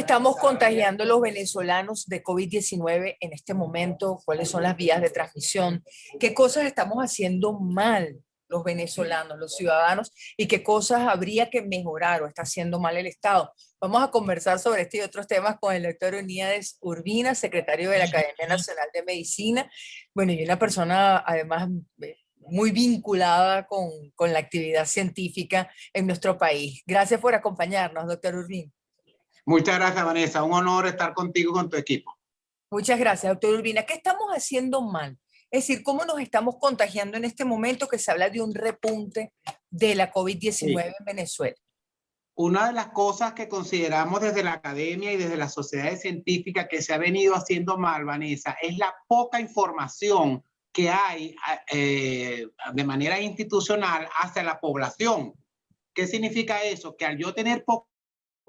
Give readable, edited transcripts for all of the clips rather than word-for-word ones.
estamos contagiando los venezolanos de COVID-19 en este momento? ¿Cuáles son las vías de transmisión? ¿Qué cosas estamos haciendo mal los venezolanos, los ciudadanos? ¿Y qué cosas habría que mejorar o está haciendo mal el Estado? Vamos a conversar sobre este y otros temas con el doctor Uníades Urbina, secretario de la Academia Nacional de Medicina. Bueno, y una persona además muy vinculada con la actividad científica en nuestro país. Gracias por acompañarnos, doctor Urbina. Muchas gracias, Vanessa. Un honor estar contigo y con tu equipo. Muchas gracias, doctor Urbina. ¿Qué estamos haciendo mal? Es decir, ¿cómo nos estamos contagiando en este momento que se habla de un repunte de la COVID-19 en Venezuela? Una de las cosas que consideramos desde la academia y desde las sociedades científicas que se ha venido haciendo mal, Vanessa, es la poca información que hay de manera institucional hacia la población. ¿Qué significa eso? Que al yo tener poca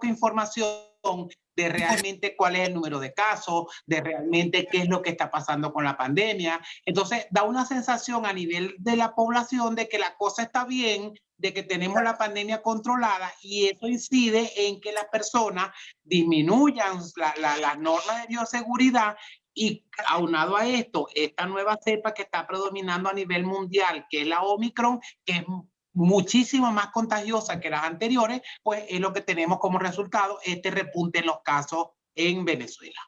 información de realmente cuál es el número de casos, de realmente qué es lo que está pasando con la pandemia, entonces da una sensación a nivel de la población de que la cosa está bien, de que tenemos la pandemia controlada, y eso incide en que las personas disminuyan las normas de bioseguridad. Y aunado a esto, esta nueva cepa que está predominando a nivel mundial, que es la Omicron, que es muchísimo más contagiosa que las anteriores, pues es lo que tenemos como resultado este repunte en los casos en Venezuela.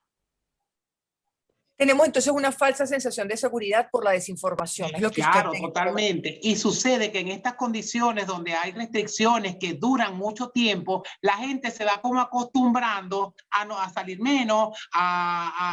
Tenemos entonces una falsa sensación de seguridad por la desinformación. Es lo que claro, totalmente. Y sucede que en estas condiciones donde hay restricciones que duran mucho tiempo, la gente se va como acostumbrando a salir menos.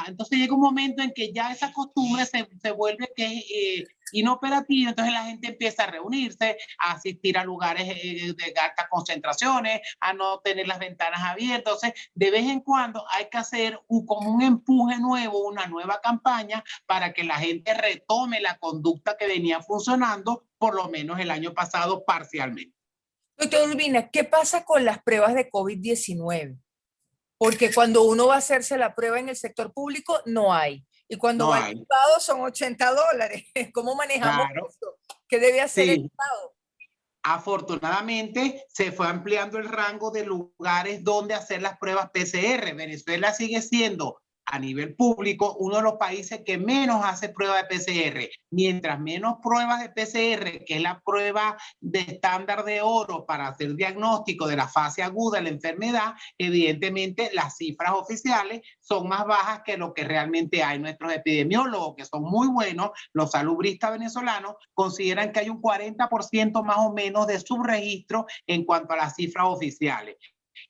Entonces llega un momento en que ya esa costumbre se vuelve que inoperativa. Entonces la gente empieza a reunirse, a asistir a lugares de altas concentraciones, a no tener las ventanas abiertas. Entonces, de vez en cuando hay que hacer como un empuje nuevo, una nueva campaña para que la gente retome la conducta que venía funcionando por lo menos el año pasado parcialmente. Doctor Urbina, ¿qué pasa con las pruebas de COVID-19? Porque cuando uno va a hacerse la prueba en el sector público, no hay. Y cuando va al Estado son $80. ¿Cómo manejamos eso? ¿Qué debe hacer el Estado? Afortunadamente, se fue ampliando el rango de lugares donde hacer las pruebas PCR. Venezuela sigue siendo, a nivel público, uno de los países que menos hace pruebas de PCR. Mientras menos pruebas de PCR, que es la prueba de estándar de oro para hacer diagnóstico de la fase aguda de la enfermedad, evidentemente las cifras oficiales son más bajas que lo que realmente hay. Nuestros epidemiólogos, que son muy buenos, los salubristas venezolanos, consideran que hay un 40% más o menos de subregistro en cuanto a las cifras oficiales.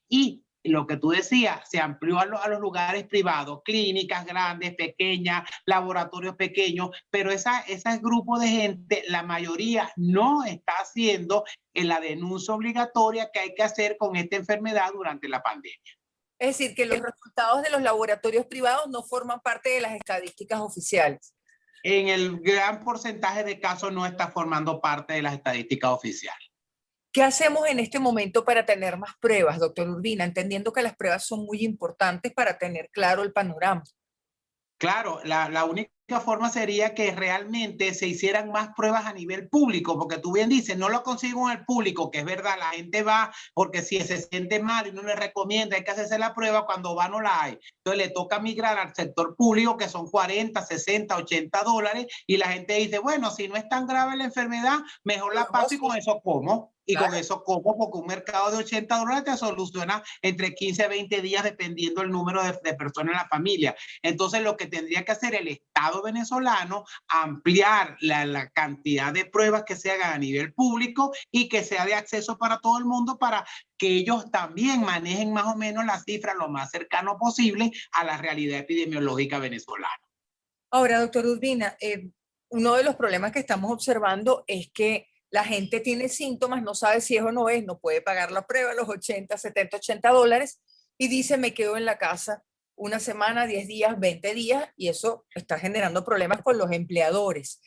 Y lo que tú decías, se amplió a los lugares privados, clínicas grandes, pequeñas, laboratorios pequeños, pero ese grupo de gente, la mayoría no está haciendo la denuncia obligatoria que hay que hacer con esta enfermedad durante la pandemia. Es decir, que los resultados de los laboratorios privados no forman parte de las estadísticas oficiales. En el gran porcentaje de casos no está formando parte de las estadísticas oficiales. ¿Qué hacemos en este momento para tener más pruebas, doctor Urbina? Entendiendo que las pruebas son muy importantes para tener claro el panorama. Claro, la única forma sería que realmente se hicieran más pruebas a nivel público, porque tú bien dices, no lo consigo en el público, que es verdad, la gente va porque si se siente mal y no le recomienda, hay que hacerse la prueba, cuando va no la hay. Entonces le toca migrar al sector público, que son 40, 60, $80, y la gente dice, bueno, si no es tan grave la enfermedad, mejor la paso y con eso como. Y con eso como, porque un mercado de $80 te soluciona entre 15 a 20 días, dependiendo el número de personas en la familia. Entonces, lo que tendría que hacer el Estado venezolano, ampliar la cantidad de pruebas que se hagan a nivel público y que sea de acceso para todo el mundo, para que ellos también manejen más o menos las cifras lo más cercano posible a la realidad epidemiológica venezolana. Ahora, doctor Urbina, uno de los problemas que estamos observando es que la gente tiene síntomas, no sabe si es o no es, no puede pagar la prueba, los 80, 70, $80, y dice, me quedo en la casa una semana, 10 días, 20 días, y eso está generando problemas con los empleadores.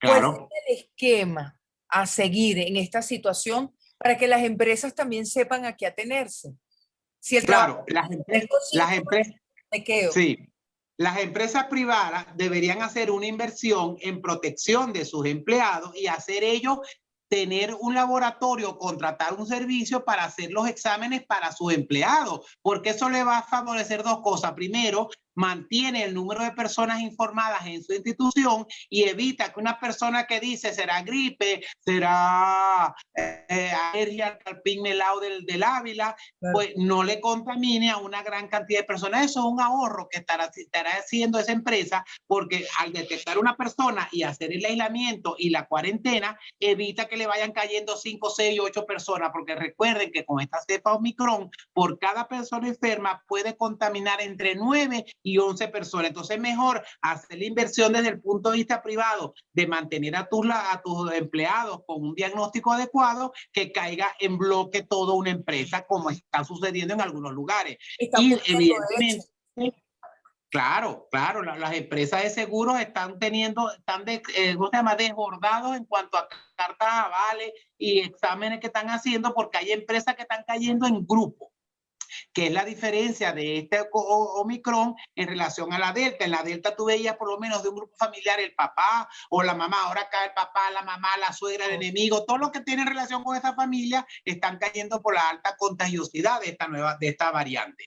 Claro. ¿Cuál es el esquema a seguir en esta situación para que las empresas también sepan a qué atenerse? Si el claro, las empresas, me quedo. Sí. Las empresas privadas deberían hacer una inversión en protección de sus empleados y hacer ellos tener un laboratorio, contratar un servicio para hacer los exámenes para sus empleados, porque eso le va a favorecer dos cosas. Primero, mantiene el número de personas informadas en su institución y evita que una persona que dice será gripe, será alergia al carpín melao del Ávila, claro, pues no le contamine a una gran cantidad de personas. Eso es un ahorro que estará haciendo esa empresa, porque al detectar una persona y hacer el aislamiento y la cuarentena, evita que le vayan cayendo 5, 6, 8 personas, porque recuerden que con esta cepa Omicron, por cada persona enferma puede contaminar entre 9 y 11 personas. Entonces es mejor hacer la inversión desde el punto de vista privado de mantener a tus empleados con un diagnóstico adecuado, que caiga en bloque toda una empresa, como está sucediendo en algunos lugares. Y evidentemente, claro, las empresas de seguros están desbordados en cuanto a cartas avales y exámenes que están haciendo, porque hay empresas que están cayendo en grupo, que es la diferencia de este Omicron en relación a la Delta. En la Delta tú veías por lo menos de un grupo familiar el papá o la mamá, ahora acá el papá, la mamá, la suegra, el enemigo, todo lo que tiene relación con esa familia están cayendo por la alta contagiosidad de esta variante.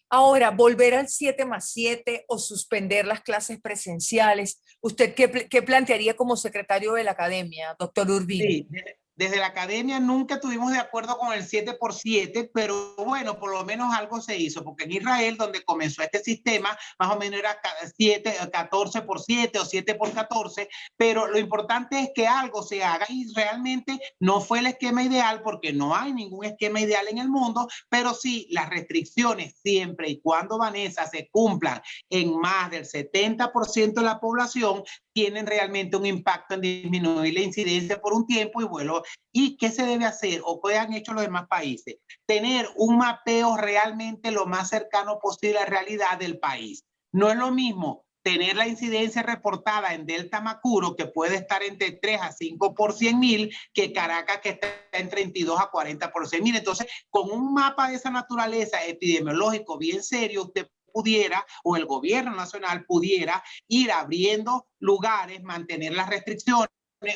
Ahora, volver al 7+7 o suspender las clases presenciales, ¿usted qué plantearía como secretario de la academia, doctor Urbina? Sí, desde la academia nunca estuvimos de acuerdo con el 7x7, pero bueno, por lo menos algo se hizo, porque en Israel, donde comenzó este sistema, más o menos era 14x7 o 7x14, pero lo importante es que algo se haga, y realmente no fue el esquema ideal, porque no hay ningún esquema ideal en el mundo, pero sí las restricciones, siempre y cuando, Vanessa, se cumplan en más del 70% de la población, tienen realmente un impacto en disminuir la incidencia por un tiempo. Y bueno, ¿y qué se debe hacer o qué han hecho los demás países? Tener un mapeo realmente lo más cercano posible a la realidad del país. No es lo mismo tener la incidencia reportada en Delta Macuro, que puede estar entre 3 a 5 por 100,000, que Caracas, que está en 32 a 40 por 100,000. Entonces, con un mapa de esa naturaleza epidemiológico bien serio, usted pudiera, o el gobierno nacional pudiera ir abriendo lugares, mantener las restricciones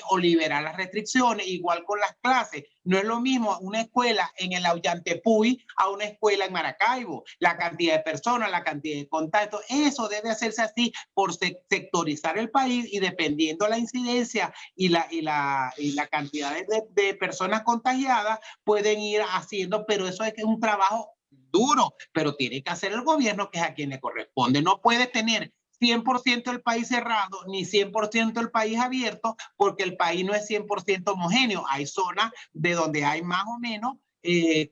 o liberar las restricciones, igual con las clases. No es lo mismo una escuela en el Ollantaytambo a una escuela en Maracaibo. La cantidad de personas, la cantidad de contactos, eso debe hacerse así por sectorizar el país, y dependiendo de la incidencia y la cantidad de personas contagiadas, pueden ir haciendo, pero eso es un trabajo duro, pero tiene que hacer el gobierno, que es a quien le corresponde. No puede tener 100% el país cerrado, ni 100% el país abierto, porque el país no es 100% homogéneo. Hay zonas de donde hay más o menos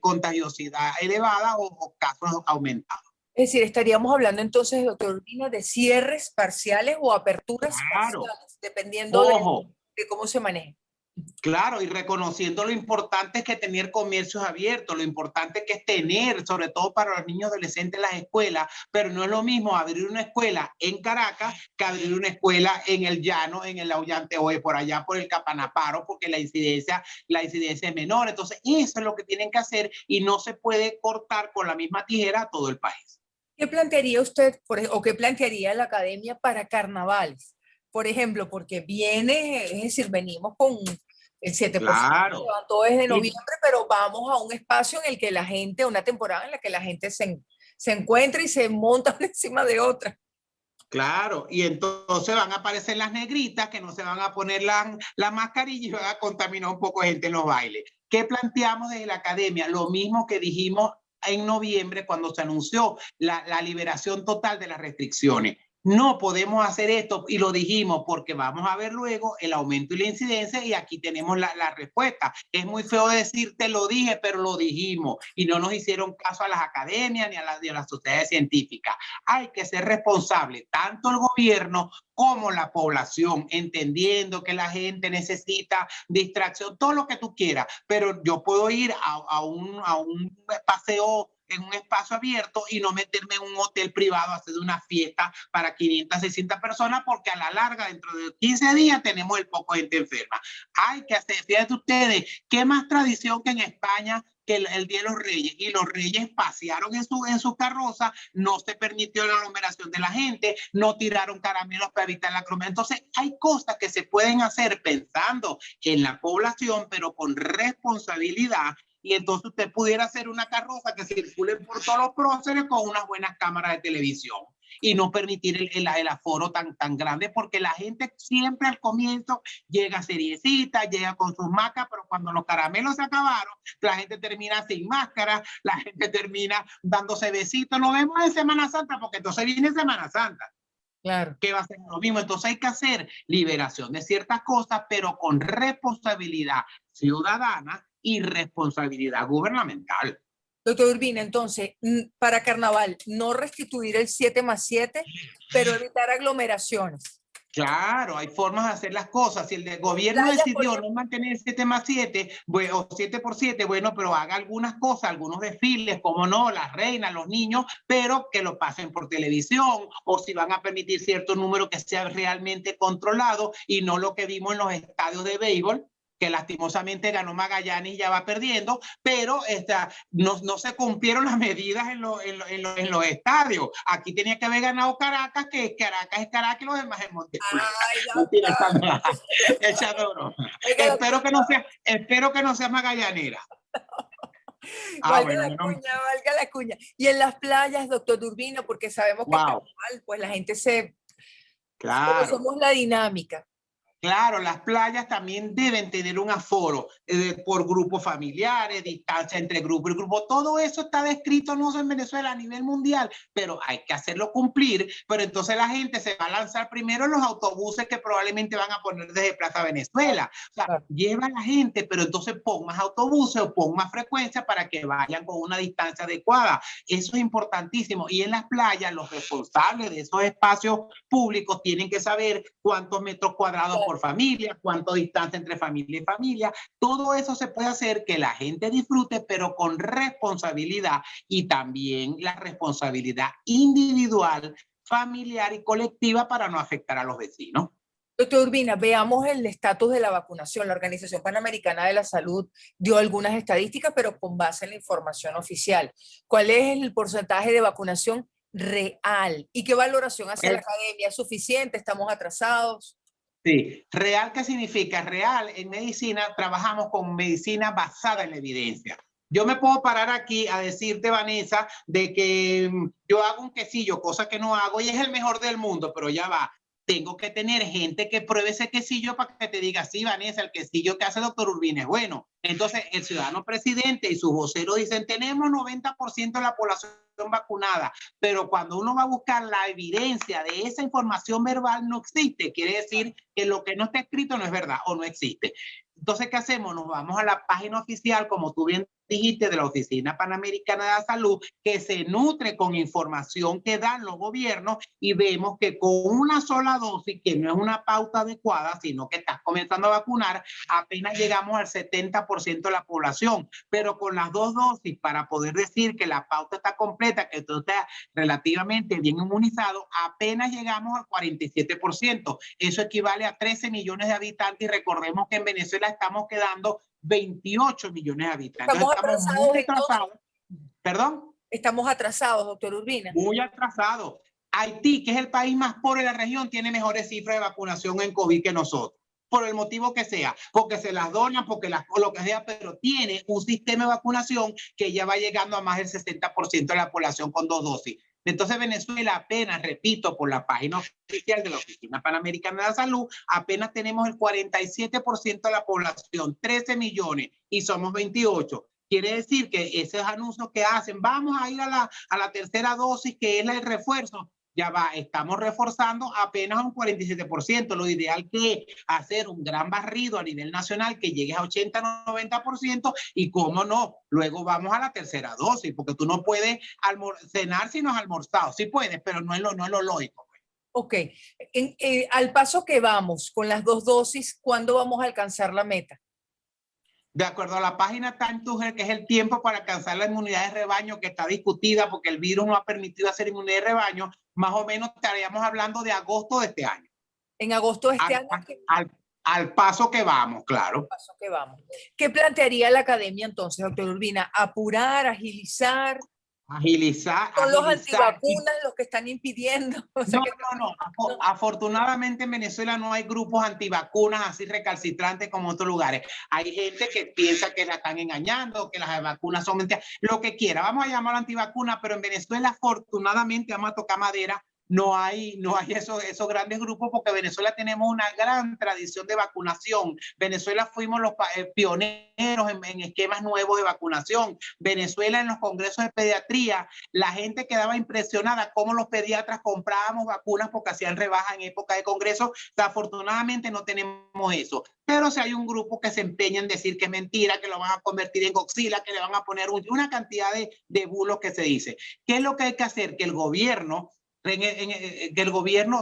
contagiosidad elevada o casos aumentados. Es decir, estaríamos hablando entonces, doctor Urbina, de cierres parciales o aperturas parciales, dependiendo de cómo se maneje. Claro, y reconociendo lo importante que es tener comercios abiertos, lo importante que es tener, sobre todo para los niños adolescentes, las escuelas, pero no es lo mismo abrir una escuela en Caracas que abrir una escuela en el llano, en el Ollantaytambo, por allá por el Capanaparo, porque la incidencia es menor. Entonces, eso es lo que tienen que hacer, y no se puede cortar con la misma tijera a todo el país. ¿Qué plantearía usted o qué plantearía la academia para carnavales? Por ejemplo, porque viene, es decir, venimos con el 7%, claro, se levantó desde noviembre, pero vamos a un espacio en el que la gente, una temporada en la que la gente se encuentra y se monta una encima de otra. Claro, y entonces van a aparecer las negritas que no se van a poner la mascarilla y van a contaminar un poco de gente en los bailes. ¿Qué planteamos desde la academia? Lo mismo que dijimos en noviembre cuando se anunció la liberación total de las restricciones. No podemos hacer esto, y lo dijimos porque vamos a ver luego el aumento y la incidencia, y aquí tenemos la respuesta. Es muy feo decir te lo dije, pero lo dijimos, y no nos hicieron caso a las academias ni a las sociedades científicas. Hay que ser responsable, tanto el gobierno como la población, entendiendo que la gente necesita distracción, todo lo que tú quieras, pero yo puedo ir a un paseo en un espacio abierto y no meterme en un hotel privado a hacer una fiesta para 500, 600 personas, porque a la larga, dentro de 15 días, tenemos el poco de gente enferma. Hay que hacer, fíjense ustedes, qué más tradición que en España que el Día de los Reyes, y los Reyes pasearon en su carroza, no se permitió la aglomeración de la gente, no tiraron caramelos para evitar la aglomeración. Entonces, hay cosas que se pueden hacer pensando en la población, pero con responsabilidad. Y entonces usted pudiera hacer una carroza que circule por todos los próceres con unas buenas cámaras de televisión y no permitir el aforo tan grande, porque la gente siempre al comienzo llega seriecita, llega con sus macas, pero cuando los caramelos se acabaron, la gente termina sin máscara, la gente termina dándose besitos. Nos vemos en Semana Santa, porque entonces viene Semana Santa. Claro. Que va a ser lo mismo. Entonces hay que hacer liberación de ciertas cosas, pero con responsabilidad ciudadana y responsabilidad gubernamental. Doctor Urbina, entonces, para carnaval, no restituir el 7+7, pero evitar aglomeraciones. Claro, hay formas de hacer las cosas. Si el gobierno decidió no mantener 7+7, bueno, o 7x7, bueno, pero haga algunas cosas, algunos desfiles, como no, las reinas, los niños, pero que lo pasen por televisión, o si van a permitir cierto número que sea realmente controlado y no lo que vimos en los estadios de béisbol, que lastimosamente ganó Magallanes y ya va perdiendo, pero no se cumplieron las medidas en los estadios. Aquí tenía que haber ganado Caracas, que Caracas es Caracas y los demás es Monteplata. Espero que no sea magallanera. Valga la cuña. Y en las playas, doctor Urbina, porque sabemos que el carnaval, pues la gente somos la dinámica. Claro, las playas también deben tener un aforo por grupos familiares, distancia entre grupo y grupo. Todo eso está descrito no solo en Venezuela, a nivel mundial, pero hay que hacerlo cumplir. Pero entonces la gente se va a lanzar primero en los autobuses que probablemente van a poner desde Plaza Venezuela. O sea, lleva a la gente, pero entonces pon más autobuses o pon más frecuencia para que vayan con una distancia adecuada. Eso es importantísimo. Y en las playas, los responsables de esos espacios públicos tienen que saber cuántos metros cuadrados por familia, cuánto distancia entre familia y familia. Todo eso se puede hacer que la gente disfrute, pero con responsabilidad, y también la responsabilidad individual, familiar y colectiva para no afectar a los vecinos. Doctor Urbina, veamos el estatus de la vacunación. La Organización Panamericana de la Salud dio algunas estadísticas, pero con base en la información oficial. ¿Cuál es el porcentaje de vacunación real? ¿Y qué valoración hace la academia? ¿Es suficiente? ¿Estamos atrasados? Sí, real, ¿qué significa? Real, en medicina trabajamos con medicina basada en la evidencia. Yo me puedo parar aquí a decirte, Vanessa, de que yo hago un quesillo, cosa que no hago, y es el mejor del mundo, pero ya va. Tengo que tener gente que pruebe ese quesillo para que te diga, sí, Vanessa, el quesillo que hace el doctor Urbina es bueno. Entonces, el ciudadano presidente y su vocero dicen, tenemos 90% de la población vacunada, pero cuando uno va a buscar la evidencia de esa información verbal no existe. Quiere decir que lo que no está escrito no es verdad o no existe. Entonces, ¿qué hacemos? Nos vamos a la página oficial, como tú bien dijiste, de la Oficina Panamericana de la Salud, que se nutre con información que dan los gobiernos, y vemos que con una sola dosis, que no es una pauta adecuada, sino que estás comenzando a vacunar, apenas llegamos al 70% de la población, pero con las 2 dosis, para poder decir que la pauta está completa, que tú estás relativamente bien inmunizado, apenas llegamos al 47%. Eso equivale a 13 millones de habitantes, y recordemos que en Venezuela estamos quedando 28 millones de habitantes. Estamos muy atrasados. ¿Perdón? Estamos atrasados, doctor Urbina. Muy atrasados. Haití, que es el país más pobre de la región, tiene mejores cifras de vacunación en COVID que nosotros, por el motivo que sea, porque se las donan, porque lo que sea, pero tiene un sistema de vacunación que ya va llegando a más del 60% de la población con 2 dosis. Entonces Venezuela apenas, repito, por la página oficial de la Oficina Panamericana de la Salud, apenas tenemos el 47% de la población, 13 millones, y somos 28. Quiere decir que esos anuncios que hacen, vamos a ir a la tercera dosis, que es el refuerzo, ya va, estamos reforzando apenas un 47%. Lo ideal que es hacer un gran barrido a nivel nacional que llegue a 80-90%, y cómo no, luego vamos a la tercera dosis, porque tú no puedes cenar si no has almorzado. Sí puedes, pero no es lo lógico. Ok, al paso que vamos con las 2 dosis, ¿cuándo vamos a alcanzar la meta? De acuerdo a la página Time to Health, que es el tiempo para alcanzar la inmunidad de rebaño, que está discutida porque el virus no ha permitido hacer inmunidad de rebaño, más o menos estaríamos hablando de agosto de este año. En agosto de este año. Al paso que vamos, claro. Paso que vamos. ¿Qué plantearía la academia entonces, doctor Urbina? ¿Apurar, agilizar? Agilizar, ¿Son los agilizar. antivacunas los que están impidiendo? O sea, No, que no, no. no. Afortunadamente en Venezuela no hay grupos antivacunas así recalcitrantes como en otros lugares. Hay gente que piensa que la están engañando, que las vacunas son mentiras, lo que quiera. Vamos a llamarlo antivacuna, pero en Venezuela afortunadamente, vamos a tocar madera, no hay esos grandes grupos porque en Venezuela tenemos una gran tradición de vacunación. Venezuela fuimos los pioneros en esquemas nuevos de vacunación. Venezuela en los congresos de pediatría, la gente quedaba impresionada cómo los pediatras comprábamos vacunas porque hacían rebaja en época de congreso. O sea, afortunadamente no tenemos eso. Pero si hay un grupo que se empeña en decir que es mentira, que lo van a convertir en Godzilla, que le van a poner una cantidad de bulos que se dice. ¿Qué es lo que hay que hacer? Que el gobierno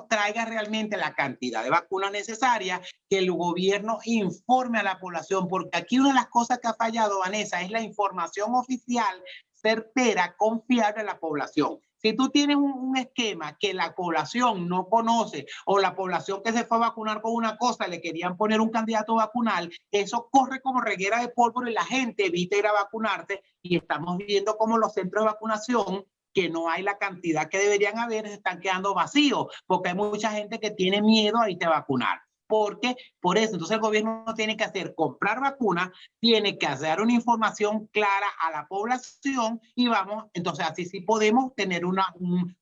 traiga realmente la cantidad de vacunas necesarias, que el gobierno informe a la población, porque aquí una de las cosas que ha fallado, Vanessa, es la información oficial certera, confiable a la población. Si tú tienes un esquema que la población no conoce o la población que se fue a vacunar con una cosa le querían poner un candidato vacunal, eso corre como reguera de pólvora y la gente evita ir a vacunarse y estamos viendo cómo los centros de vacunación que no hay la cantidad que deberían haber, se están quedando vacíos, porque hay mucha gente que tiene miedo a irse a vacunar. Porque por eso, entonces el gobierno tiene que hacer comprar vacunas, tiene que hacer una información clara a la población y vamos, entonces así sí podemos tener un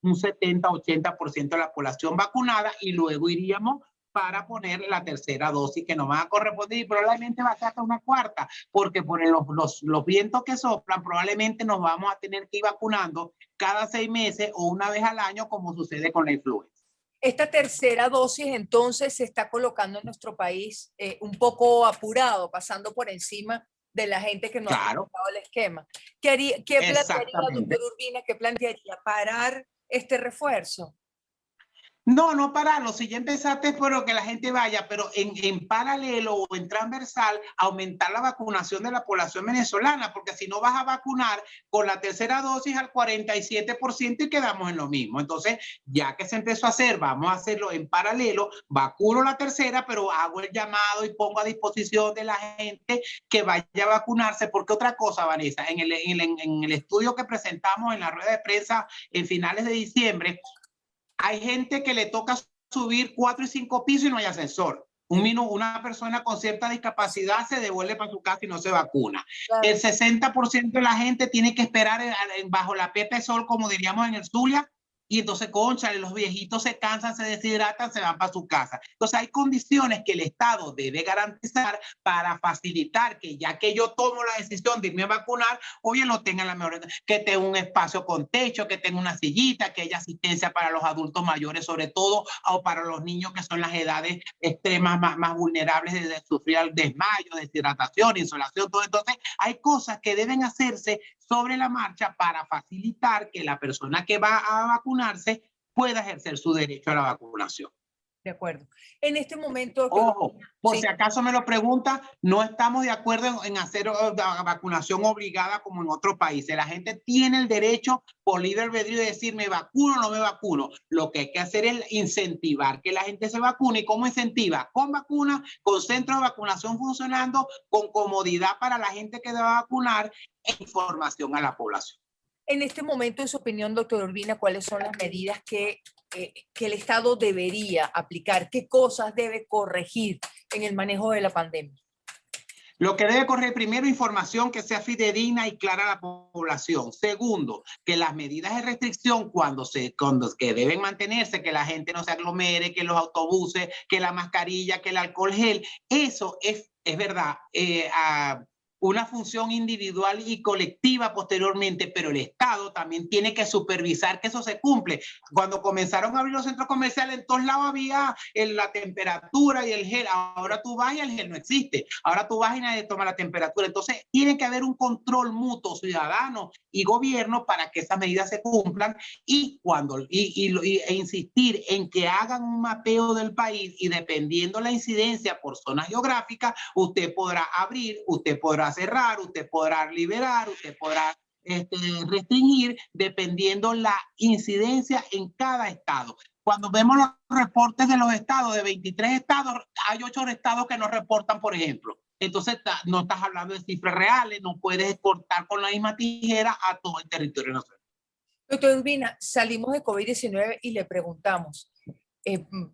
70-80% de la población vacunada y luego iríamos para poner la tercera dosis que nos va a corresponder y probablemente va a ser hasta una cuarta, porque por los vientos que soplan probablemente nos vamos a tener que ir vacunando cada 6 meses o una vez al año como sucede con la influenza. Esta tercera dosis entonces se está colocando en nuestro país un poco apurado, pasando por encima de la gente que no ha Claro, completado el esquema. ¿Qué plantearía, exactamente. doctor Urbina, qué plantearía? ¿Parar este refuerzo? No, no pararlo. Si ya empezaste, pero que la gente vaya, pero en paralelo o en transversal, aumentar la vacunación de la población venezolana, porque si no vas a vacunar con la tercera dosis al 47% y quedamos en lo mismo. Entonces, ya que se empezó a hacer, vamos a hacerlo en paralelo, vacuno la tercera, pero hago el llamado y pongo a disposición de la gente que vaya a vacunarse, porque otra cosa, Vanessa, en el estudio que presentamos en la rueda de prensa en finales de diciembre, hay gente que le toca subir 4 y 5 pisos y no hay ascensor. Una persona con cierta discapacidad se devuelve para su casa y no se vacuna. Claro. El 60% de la gente tiene que esperar bajo la pepa de sol, como diríamos en el Zulia, y entonces, concha, los viejitos se cansan, se deshidratan, se van para su casa. Entonces, hay condiciones que el Estado debe garantizar para facilitar que ya que yo tomo la decisión de irme a vacunar, oye, lo tenga la mejor, que tenga un espacio con techo, que tenga una sillita, que haya asistencia para los adultos mayores, sobre todo, o para los niños que son las edades extremas más vulnerables de sufrir desmayo, deshidratación, insolación, todo. Entonces, hay cosas que deben hacerse sobre la marcha para facilitar que la persona que va a vacunarse pueda ejercer su derecho a la vacunación. De acuerdo. En este momento, doctor, Ojo, por sí, si acaso me lo pregunta, no estamos de acuerdo en hacer la vacunación obligada como en otros países. La gente tiene el derecho por libre albedrío de decir me vacuno o no me vacuno. Lo que hay que hacer es incentivar que la gente se vacune. ¿Y cómo incentiva? Con vacunas, con centros de vacunación funcionando, con comodidad para la gente que va a vacunar e información a la población. en este momento, en su opinión, doctor Urbina, ¿cuáles son las medidas que el Estado debería aplicar? ¿Qué cosas debe corregir en el manejo de la pandemia? Lo que debe correr primero, información que sea fidedigna y clara a la población. Segundo, que las medidas de restricción que deben mantenerse, que la gente no se aglomere, que los autobuses, que la mascarilla, que el alcohol gel, eso es verdad. Una función individual y colectiva posteriormente, pero el Estado también tiene que supervisar que eso se cumple. Cuando comenzaron a abrir los centros comerciales, en todos lados había la temperatura y el gel. Ahora tú vas y el gel no existe. Ahora tú vas y nadie toma la temperatura. Entonces, tiene que haber un control mutuo ciudadano y gobierno para que esas medidas se cumplan e insistir en que hagan un mapeo del país y dependiendo la incidencia por zonas geográficas, usted podrá abrir, usted podrá cerrar, usted podrá liberar, usted podrá restringir dependiendo la incidencia en cada estado. Cuando vemos los reportes de los estados, de 23 estados, hay 8 estados que no reportan, por ejemplo. Entonces, no estás hablando de cifras reales, no puedes exportar con la misma tijera a todo el territorio nacional. Doctor Urbina, salimos de COVID-19 y le preguntamos,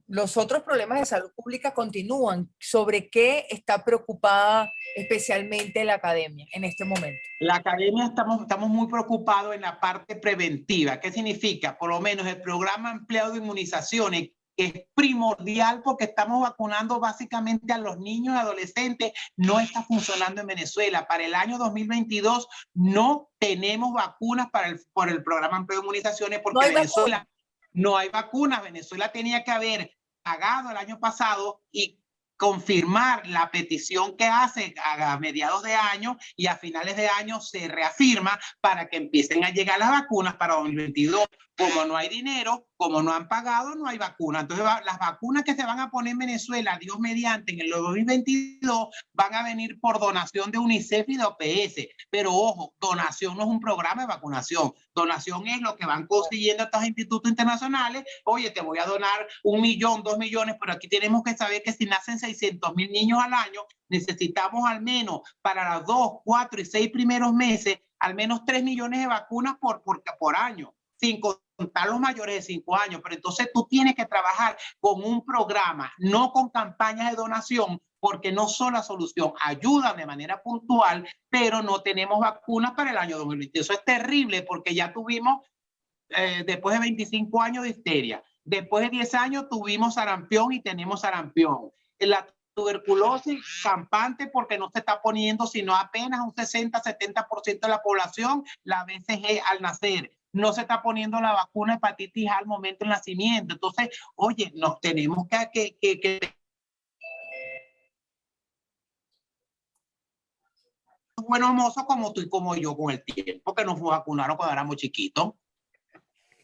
los otros problemas de salud pública continúan. ¿Sobre qué está preocupada especialmente la academia en este momento? La academia estamos muy preocupados en la parte preventiva. ¿Qué significa? Por lo menos el programa ampliado de inmunizaciones, que es primordial porque estamos vacunando básicamente a los niños y adolescentes, no está funcionando en Venezuela. Para el año 2022 no tenemos vacunas por el programa ampliado de inmunizaciones porque No Venezuela no hay vacunas. Venezuela tenía que haber pagado el año pasado y confirmar la petición que hace a mediados de año, y a finales de año se reafirma para que empiecen a llegar las vacunas para 2022. Como no hay dinero, como no han pagado, no hay vacuna. Entonces, las vacunas que se van a poner en Venezuela, Dios mediante, en el 2022, van a venir por donación de UNICEF y de OPS. Pero ojo, donación no es un programa de vacunación. Donación es lo que van consiguiendo estos institutos internacionales. Oye, te voy a donar 1 millón, 2 millones, pero aquí tenemos que saber que si nacen 600,000 niños al año, necesitamos al menos para los 2, 4 y 6 primeros meses, al menos 3 millones de vacunas por año, sin contar los mayores de 5 años. Pero entonces tú tienes que trabajar con un programa, no con campañas de donación, porque no son la solución. Ayudan de manera puntual, pero no tenemos vacunas para el año 2020. Eso es terrible porque ya tuvimos, después de 25 años de histeria, después de 10 años tuvimos sarampión y tenemos sarampión. La tuberculosis campante porque no se está poniendo sino apenas un 60-70% de la población la BCG al nacer. No se está poniendo la vacuna hepatitis al momento del nacimiento. Entonces, oye, nos tenemos que buenos mozos como tú y como yo con el tiempo, que nos vacunaron cuando éramos chiquitos.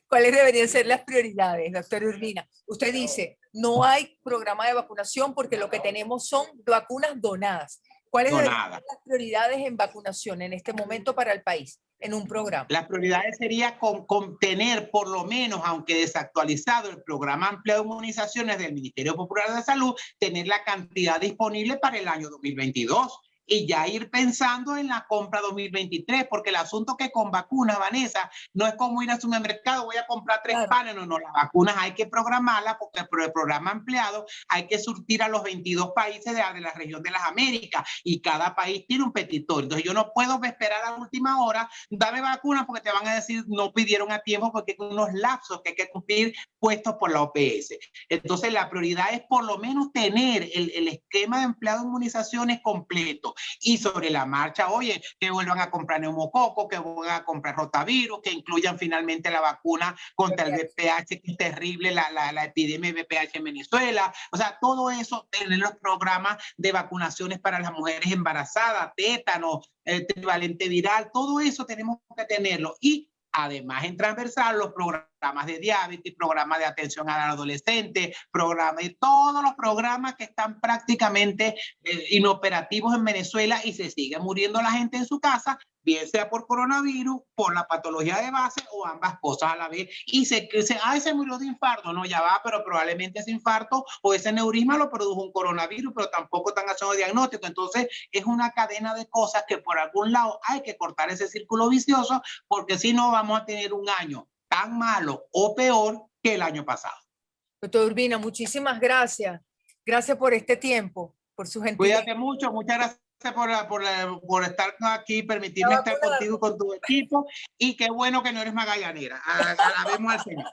¿Cuáles deberían ser las prioridades, doctor Urbina? Usted dice, no hay programa de vacunación porque lo que tenemos son vacunas donadas. ¿Cuáles deberían ser las prioridades en vacunación en este momento para el país en un programa? Las prioridades sería con tener por lo menos, aunque desactualizado, el programa ampliado de inmunizaciones del Ministerio Popular de Salud, tener la cantidad disponible para el año 2022. Y ya ir pensando en la compra 2023, porque el asunto que con vacunas, Vanessa, no es como ir al supermercado, voy a comprar 3 panes, no, las vacunas hay que programarlas porque por el programa ampliado hay que surtir a los 22 países de la región de las Américas y cada país tiene un petitorio. Entonces yo no puedo esperar a la última hora, dame vacunas porque te van a decir no pidieron a tiempo porque hay unos lapsos que hay que cumplir puestos por la OPS. Entonces la prioridad es por lo menos tener el esquema de empleado de inmunizaciones completo. Y sobre la marcha, oye, que vuelvan a comprar neumococo, que vuelvan a comprar rotavirus, que incluyan finalmente la vacuna contra el VPH, que es terrible, la epidemia de VPH en Venezuela. O sea, todo eso, tener los programas de vacunaciones para las mujeres embarazadas, tétano, trivalente viral, todo eso tenemos que tenerlo. Y además, en transversal, los programas de diabetes, programas de atención al adolescente, programas y todos los programas que están prácticamente inoperativos en Venezuela y se sigue muriendo la gente en su casa, bien sea por coronavirus, por la patología de base o ambas cosas a la vez. Y se murió de infarto. No, ya va, pero probablemente ese infarto o ese neurisma lo produjo un coronavirus, pero tampoco están haciendo diagnóstico. Entonces, es una cadena de cosas que por algún lado hay que cortar ese círculo vicioso, porque si no vamos a tener un año tan malo o peor que el año pasado. Doctor Urbina, muchísimas gracias. Gracias por este tiempo, por su gentileza. Cuídate mucho, muchas gracias por estar aquí, permitirme estar contigo, con tu equipo, y qué bueno que no eres magallanera. Alabemos al Señor.